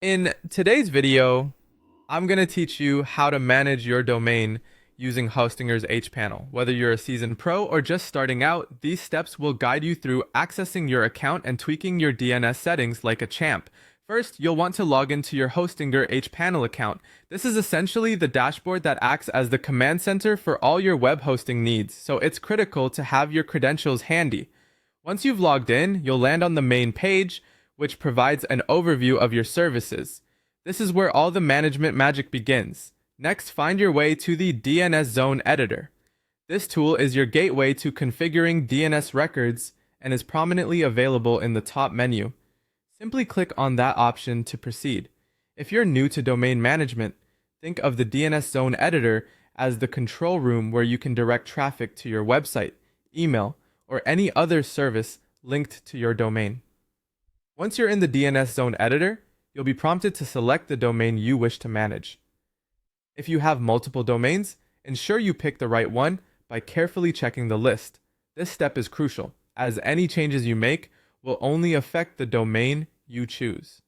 In today's video, I'm going to teach you how to manage your domain using Hostinger's hPanel. Whether you're a seasoned pro or just starting out, these steps will guide you through accessing your account and tweaking your DNS settings like a champ. First, you'll want to log into your Hostinger hPanel account. This is essentially the dashboard that acts as the command center for all your web hosting needs, so it's critical to have your credentials handy. Once you've logged in, you'll land on the main page, which provides an overview of your services. This is where all the management magic begins. Next, find your way to the DNS Zone Editor. This tool is your gateway to configuring DNS records and is prominently available in the top menu. Simply click on that option to proceed. If you're new to domain management, think of the DNS Zone Editor as the control room where you can direct traffic to your website, email, or any other service linked to your domain. Once you're in the DNS Zone Editor, you'll be prompted to select the domain you wish to manage. If you have multiple domains, ensure you pick the right one by carefully checking the list. This step is crucial, as any changes you make will only affect the domain you choose.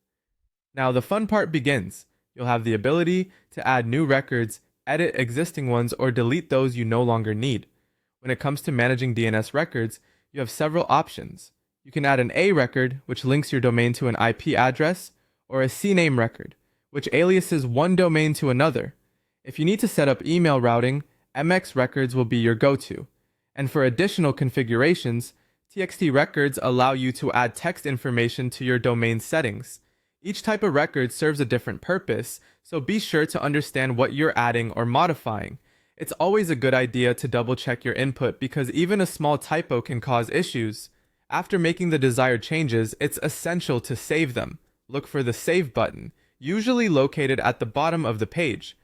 Now the fun part begins. You'll have the ability to add new records, edit existing ones, or delete those you no longer need. When it comes to managing DNS records, you have several options. You can add an A record, which links your domain to an IP address, or a CNAME record, which aliases one domain to another. If you need to set up email routing, MX records will be your go-to. And for additional configurations, TXT records allow you to add text information to your domain settings. Each type of record serves a different purpose, so be sure to understand what you're adding or modifying. It's always a good idea to double-check your input because even a small typo can cause issues. After making the desired changes, it's essential to save them. Look for the Save button, usually located at the bottom of the page.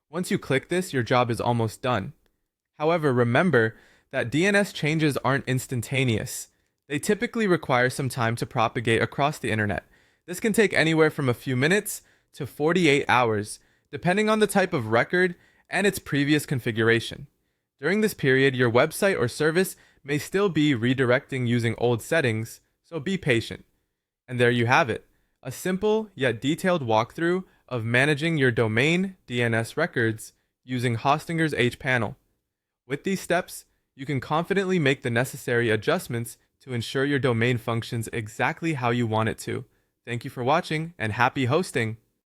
Once you click this, your job is almost done. However, remember that DNS changes aren't instantaneous. They typically require some time to propagate across the internet. This can take anywhere from a few minutes to 48 hours, depending on the type of record and its previous configuration. During this period, your website or service may still be redirecting using old settings, so be patient. And there you have it, a simple yet detailed walkthrough of managing your domain DNS records using Hostinger's hPanel. With these steps, you can confidently make the necessary adjustments to ensure your domain functions exactly how you want it to. Thank you for watching and happy hosting!